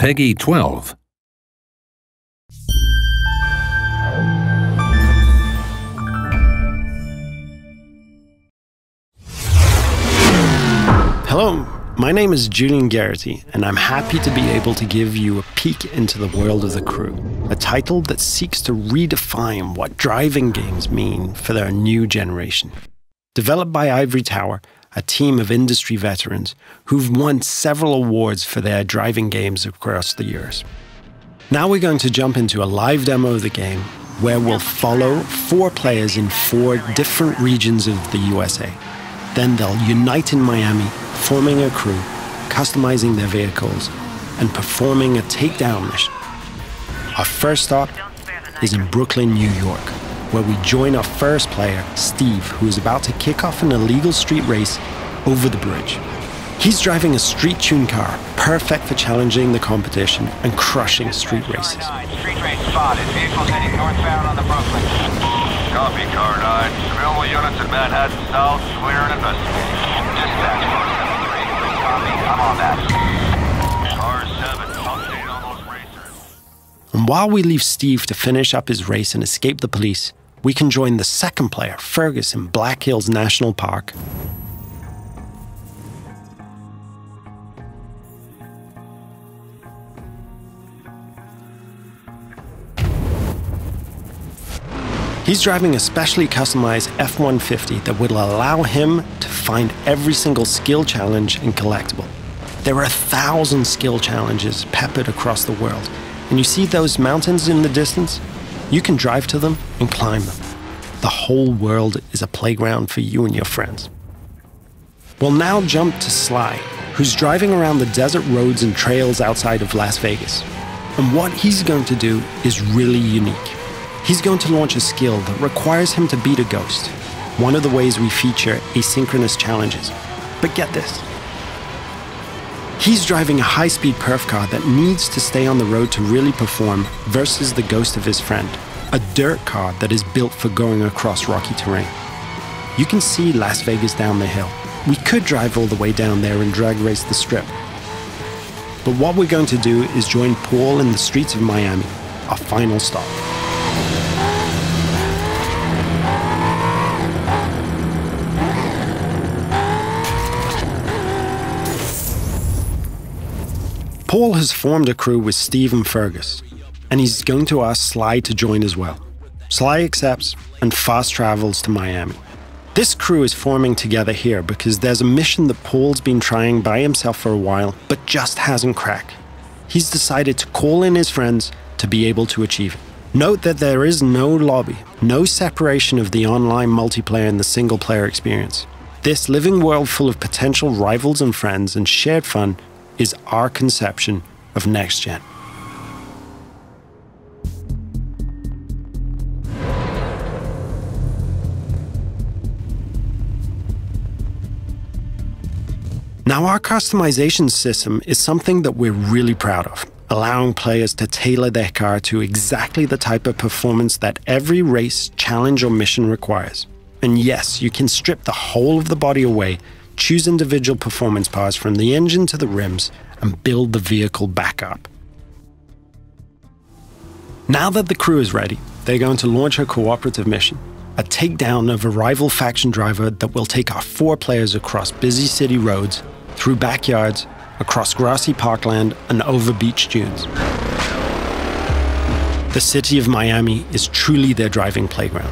Peggy 12. Hello, my name is Julian Garrity, and I'm happy to be able to give you a peek into the world of The Crew, a title that seeks to redefine what driving games mean for their new generation. Developed by Ivory Tower, a team of industry veterans who've won several awards for their driving games across the years. Now we're going to jump into a live demo of the game where we'll follow 4 players in 4 different regions of the USA. Then they'll unite in Miami, forming a crew, customizing their vehicles, and performing a takedown mission. Our first stop is in Brooklyn, New York, where we join our first player, Steve, who is about to kick off an illegal street race over the bridge. He's driving a street-tuned car, perfect for challenging the competition and crushing street races. Street race spotted. Vehicles heading northbound on the Brooklyn. Copy, Car 9. Available units in Manhattan South, clear and investigating. Dispatch 473. Copy, I'm on that. Car 7, update on those racers. And while we leave Steve to finish up his race and escape the police, we can join the second player, Fergus, in Black Hills National Park. He's driving a specially customized F-150 that will allow him to find every single skill challenge and collectible. There are 1,000 skill challenges peppered across the world, and you see those mountains in the distance? You can drive to them and climb them. The whole world is a playground for you and your friends. We'll now jump to Sly, who's driving around the desert roads and trails outside of Las Vegas. And what he's going to do is really unique. He's going to launch a skill that requires him to beat a ghost, one of the ways we feature asynchronous challenges. But get this. He's driving a high-speed perf car that needs to stay on the road to really perform versus the ghost of his friend, a dirt car that is built for going across rocky terrain. You can see Las Vegas down the hill. We could drive all the way down there and drag race the strip. But what we're going to do is join Paul in the streets of Miami, our final stop. Paul has formed a crew with Steve and Fergus, and he's going to ask Sly to join as well. Sly accepts and fast travels to Miami. This crew is forming together here because there's a mission that Paul's been trying by himself for a while, but just hasn't cracked. He's decided to call in his friends to be able to achieve it. Note that there is no lobby, no separation of the online multiplayer and the single-player experience. This living world full of potential rivals and friends and shared fun is our conception of next gen. Now, our customization system is something that we're really proud of, allowing players to tailor their car to exactly the type of performance that every race, challenge, or mission requires. And yes, you can strip the whole of the body away, choose individual performance parts from the engine to the rims, and build the vehicle back up. Now that the crew is ready, they're going to launch a cooperative mission, a takedown of a rival faction driver that will take our 4 players across busy city roads, through backyards, across grassy parkland, and over beach dunes. The city of Miami is truly their driving playground.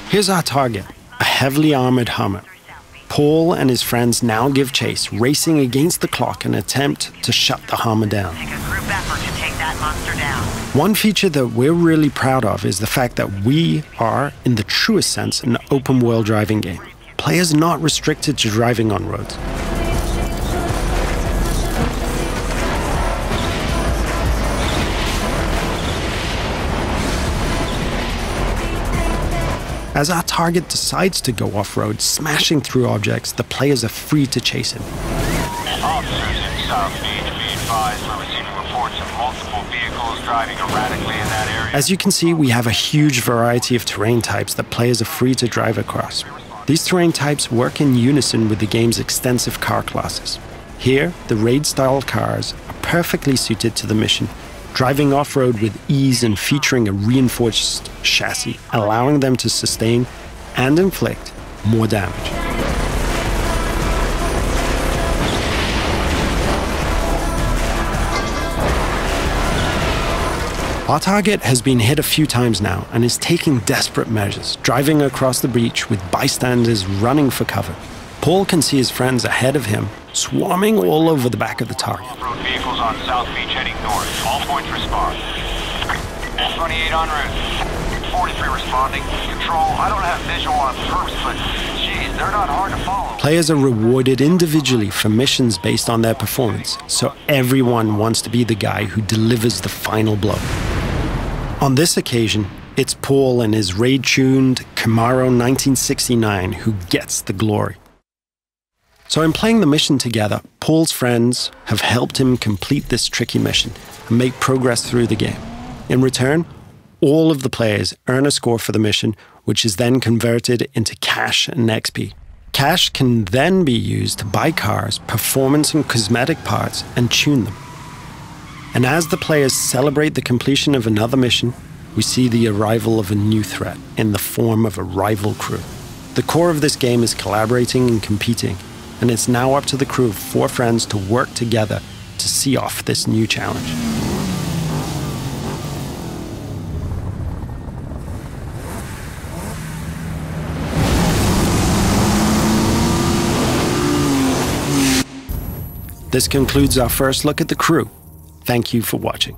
Here's our target, a heavily armored Hummer. Paul and his friends now give chase, racing against the clock in an attempt to shut the Hummer down. Take a group effort to take that monster down. One feature that we're really proud of is the fact that we are, in the truest sense, an open-world driving game. Players are not restricted to driving on roads. As our target decides to go off-road, smashing through objects, the players are free to chase him. Officers in South Beach, be advised we're receiving reports of multiple vehicles driving erratically in that area. As you can see, we have a huge variety of terrain types that players are free to drive across. These terrain types work in unison with the game's extensive car classes. Here, the raid-style cars are perfectly suited to the mission, driving off-road with ease and featuring a reinforced chassis, allowing them to sustain and inflict more damage. Our target has been hit a few times now and is taking desperate measures, driving across the breach with bystanders running for cover. Paul can see his friends ahead of him, swarming all over the back of the target. Off-road vehicles on South Beach heading north. All points respond. 28 en route. 43 responding. Control, I don't have visual on perps, but geez, they're not hard to follow. Players are rewarded individually for missions based on their performance, so everyone wants to be the guy who delivers the final blow. On this occasion, it's Paul and his raid-tuned Camaro 1969 who gets the glory. So in playing the mission together, Paul's friends have helped him complete this tricky mission and make progress through the game. In return, all of the players earn a score for the mission, which is then converted into cash and XP. Cash can then be used to buy cars, performance and cosmetic parts, and tune them. And as the players celebrate the completion of another mission, we see the arrival of a new threat in the form of a rival crew. The core of this game is collaborating and competing, and it's now up to the crew of 4 friends to work together to see off this new challenge. This concludes our first look at the crew. Thank you for watching.